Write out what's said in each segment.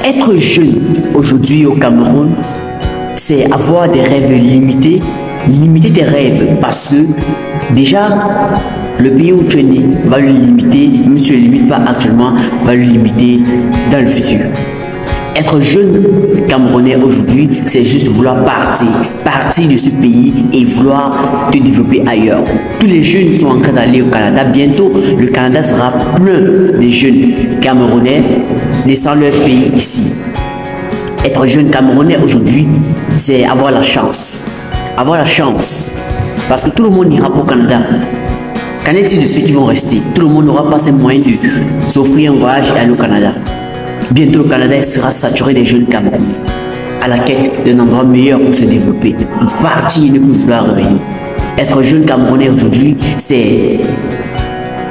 être jeune aujourd'hui au Cameroun, c'est avoir des rêves limités, limiter tes rêves parce que déjà, le pays où tu es né va le limiter, même si tu ne le limites pas actuellement, va le limiter dans le futur. Être jeune Camerounais aujourd'hui, c'est juste vouloir partir de ce pays et vouloir te développer ailleurs. Tous les jeunes sont en train d'aller au Canada. Bientôt, le Canada sera plein de jeunes Camerounais laissant leur pays ici. Être jeune Camerounais aujourd'hui, c'est avoir la chance. Avoir la chance. Parce que tout le monde n'ira pas au Canada. Qu'en est-il de ceux qui vont rester? Tout le monde n'aura pas ces moyens de s'offrir un voyage et aller au Canada. Bientôt, le Canada sera saturé des jeunes Camerounais à la quête d'un endroit meilleur pour se développer, pour partir et ne plus vouloir revenir. Être jeune Camerounais aujourd'hui, c'est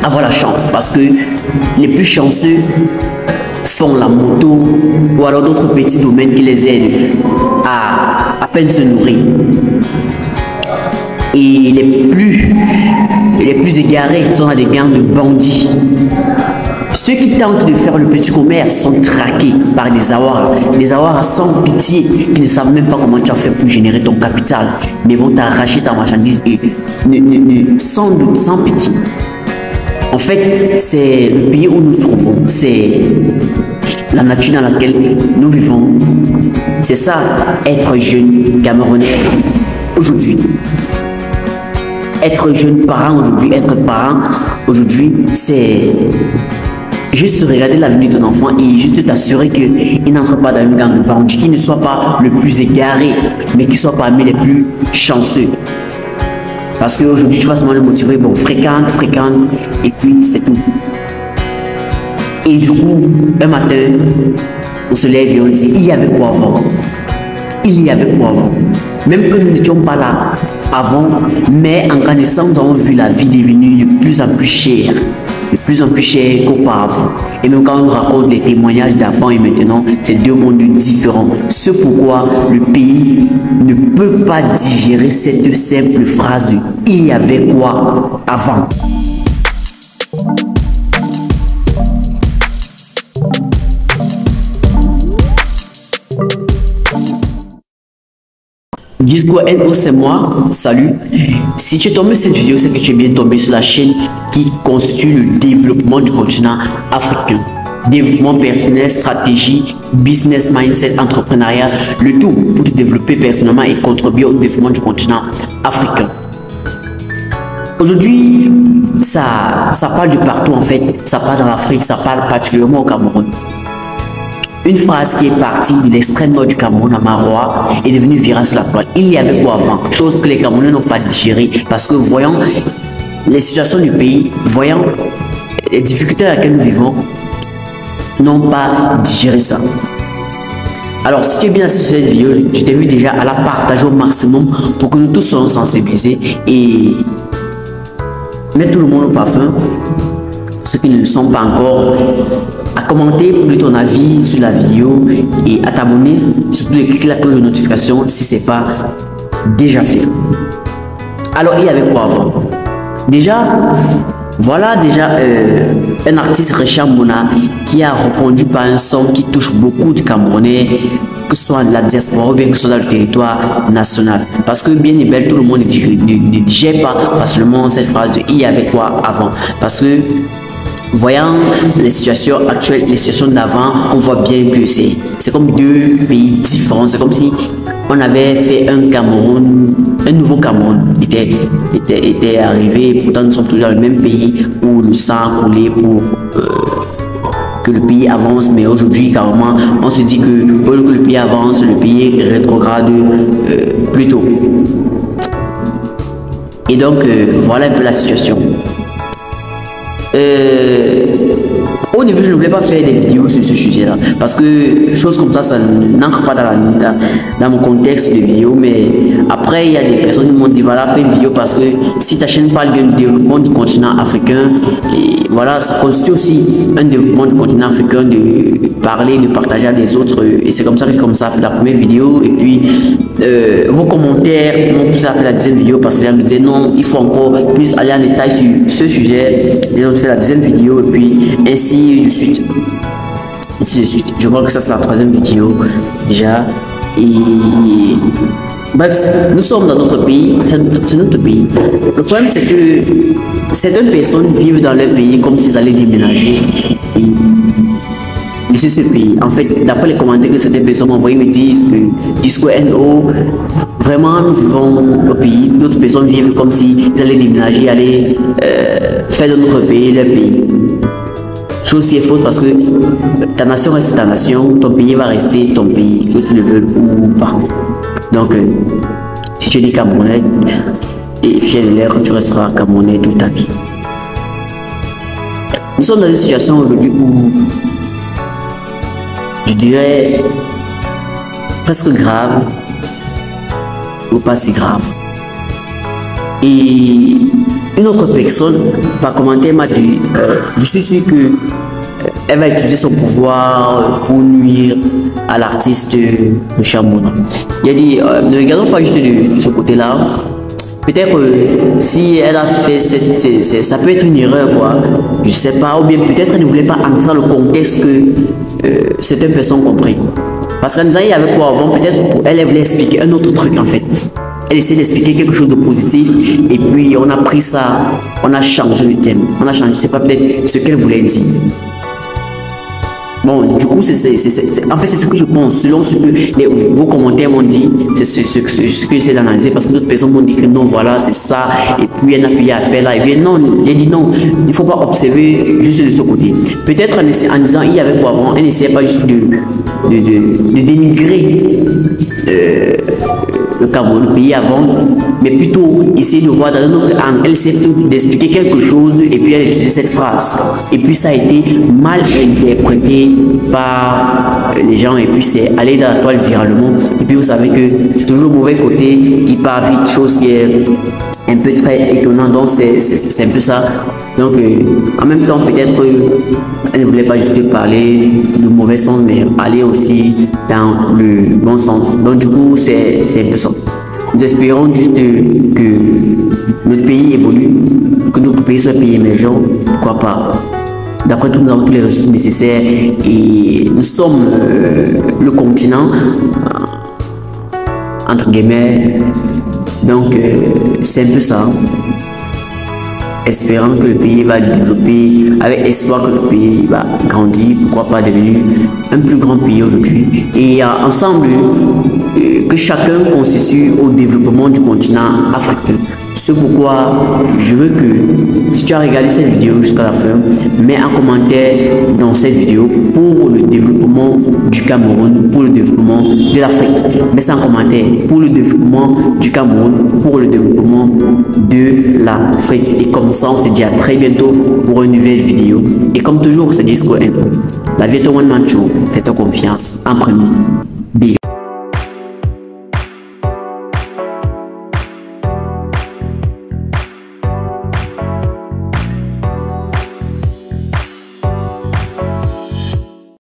avoir la chance parce que les plus chanceux font la moto ou alors d'autres petits domaines qui les aident à peine se nourrir. Et les plus égarés sont dans des gangs de bandits. Ceux qui tentent de faire le petit commerce sont traqués par des awaras sans pitié qui ne savent même pas comment tu as fait pour générer ton capital, mais vont t'arracher ta marchandise et sans doute, sans pitié. En fait, c'est le pays où nous nous trouvons, c'est la nature dans laquelle nous vivons. C'est ça, être jeune Camerounais aujourd'hui. Être jeune parent aujourd'hui, être parent aujourd'hui, c'est juste regarder l'avenir de ton enfant et juste t'assurer qu'il n'entre pas dans une gang de bandits, qu'il ne soit pas le plus égaré, mais qu'il soit parmi les plus chanceux. Parce qu'aujourd'hui, tu vas seulement le motiver, bon, fréquente, et puis c'est tout. Et du coup, un matin, on se lève et on dit, il y avait quoi avant? Il y avait quoi avant? Même que nous n'étions pas là avant, mais en grandissant, nous avons vu la vie devenir de plus en plus chère. De plus en plus cher qu'auparavant. Et même quand on nous raconte les témoignages d'avant et maintenant, c'est deux mondes différents. C'est pourquoi le pays ne peut pas digérer cette simple phrase de « il y avait quoi avant ?» Disco NO, c'est moi, salut. Si tu es tombé sur cette vidéo, c'est que tu es bien tombé sur la chaîne qui constitue le développement du continent africain. Développement personnel, stratégie, business mindset, entrepreneuriat, le tout pour te développer personnellement et contribuer au développement du continent africain. Aujourd'hui, ça parle de partout en fait, ça parle dans l'Afrique, ça parle particulièrement au Cameroun. Une phrase qui est partie de l'extrême nord du Cameroun à Marois est devenue virale sur la toile. Il y avait quoi avant? Chose que les Camerounais n'ont pas digéré parce que voyant les situations du pays, voyant les difficultés dans lesquelles nous vivons, n'ont pas digéré ça. Alors, si tu es bien assisté sur cette vidéo, je t'invite déjà à la partager au maximum pour que nous tous soyons sensibilisés et mettre tout le monde au parfum. Ceux qui ne le sont pas encore, à commenter pour donner ton avis sur la vidéo et à t'abonner, surtout de cliquer la cloche de notification si ce n'est pas déjà fait. Alors, il y avait quoi avant? Voilà un artiste Richard Mona qui a répondu par un son qui touche beaucoup de Camerounais, que ce soit la diaspora ou bien que ce soit dans le territoire national. Parce que bien et belle, tout le monde ne digère pas facilement cette phrase de « il y avait quoi avant ?» Parce que voyant les situations actuelles, les situations d'avant, on voit bien que c'est comme deux pays différents. C'est comme si on avait fait un Cameroun, un nouveau Cameroun était arrivé. Pourtant, nous sommes toujours dans le même pays où le sang coulait pour que le pays avance. Mais aujourd'hui, carrément, on se dit que pour que le pays avance, le pays rétrograde plutôt. Et donc, voilà un peu la situation. Au début, je ne voulais pas faire des vidéos sur ce sujet-là parce que choses comme ça n'entre pas dans mon contexte de vidéo. Mais après, il y a des personnes qui m'ont dit voilà, fais une vidéo parce que si ta chaîne parle bien du développement du continent africain, et voilà, ça constitue aussi un développement du continent africain de parler, de partager avec les autres. Et c'est comme ça que j'ai commencé à faire la première vidéo. Et puis, vos commentaires m'ont poussé à faire la deuxième vidéo parce que les gens me disaient non, il faut encore plus aller en détail sur ce sujet. Et donc, fait la deuxième vidéo et puis ainsi de suite. ainsi de suite. Je crois que ça c'est la troisième vidéo déjà. Et bref, nous sommes dans notre pays, c'est notre pays. Le problème c'est que certaines personnes vivent dans leur pays comme s'ils allaient déménager et laisser ce pays. En fait, d'après les commentaires que certaines personnes m'ont envoyé, me disent que Disco NO, vraiment nous vivons au pays, d'autres personnes vivent comme s'ils allaient déménager, aller faire de notre pays leur pays. Chose qui est fausse parce que ta nation reste ta nation, ton pays va rester ton pays, que tu le veux ou pas. Donc, si tu es Camerounais et fier de l'air, tu resteras Camerounais toute ta vie. Nous sommes dans une situation aujourd'hui où je dirais presque grave ou pas si grave. Et une autre personne, par commentaire, m'a dit je suis sûr que elle va utiliser son pouvoir pour nuire à l'artiste Richard Mona. Il a dit ne regardons pas juste de ce côté-là. Peut-être si elle a fait ça peut être une erreur, quoi. Je sais pas, ou bien peut-être elle ne voulait pas entrer dans le contexte que certaines personnes ont compris. Parce qu'elle nous a dit avec quoi avant, peut-être pour elle, elle voulait expliquer un autre truc en fait. Elle essaie d'expliquer quelque chose de positif et puis on a pris ça, on a changé le thème. On a changé, c'est pas peut-être ce qu'elle voulait dire. Bon, du coup, en fait, c'est ce que je pense. Selon ce que vos commentaires m'ont dit, c'est ce que j'essaie d'analyser parce que d'autres personnes m'ont dit que non, voilà, c'est ça. Et puis, elle n'a plus à faire là. Et bien, non, j'ai dit non, il ne faut pas observer juste de ce côté. Peut-être en disant, il y avait quoi avant, elle n'essayait pas juste de dénigrer le Cameroun, le pays avant, mais plutôt essayer de voir dans un autre angle. Elle essaie d'expliquer quelque chose et puis elle utilisait cette phrase. Et puis ça a été mal interprété par les gens et puis c'est allé dans la toile viralement. Et puis vous savez que c'est toujours le mauvais côté qui part vite, chose qui est un peu très étonnant. Donc c'est un peu ça. Donc en même temps peut-être elle ne voulait pas juste parler de mauvais sens mais aller aussi dans le bon sens. Donc du coup c'est un peu ça. Nous espérons juste que notre pays évolue, que notre pays soit un pays émergent, pourquoi pas. D'après tout, nous avons toutes les ressources nécessaires et nous sommes le continent, entre guillemets. Donc c'est un peu ça. Espérant que le pays va développer, avec espoir que le pays va grandir, pourquoi pas devenir un plus grand pays aujourd'hui. Et ensemble, que chacun constitue au développement du continent africain. C'est pourquoi je veux que, si tu as regardé cette vidéo jusqu'à la fin, mets un commentaire dans cette vidéo pour le développement du Cameroun, pour le développement de l'Afrique. Mets ça en commentaire pour le développement du Cameroun, pour le développement de l'Afrique. Et comme ça, on se dit à très bientôt pour une nouvelle vidéo. Et comme toujours, c'est Disco NO. La vie est un one man show. Fais-toi confiance en premier.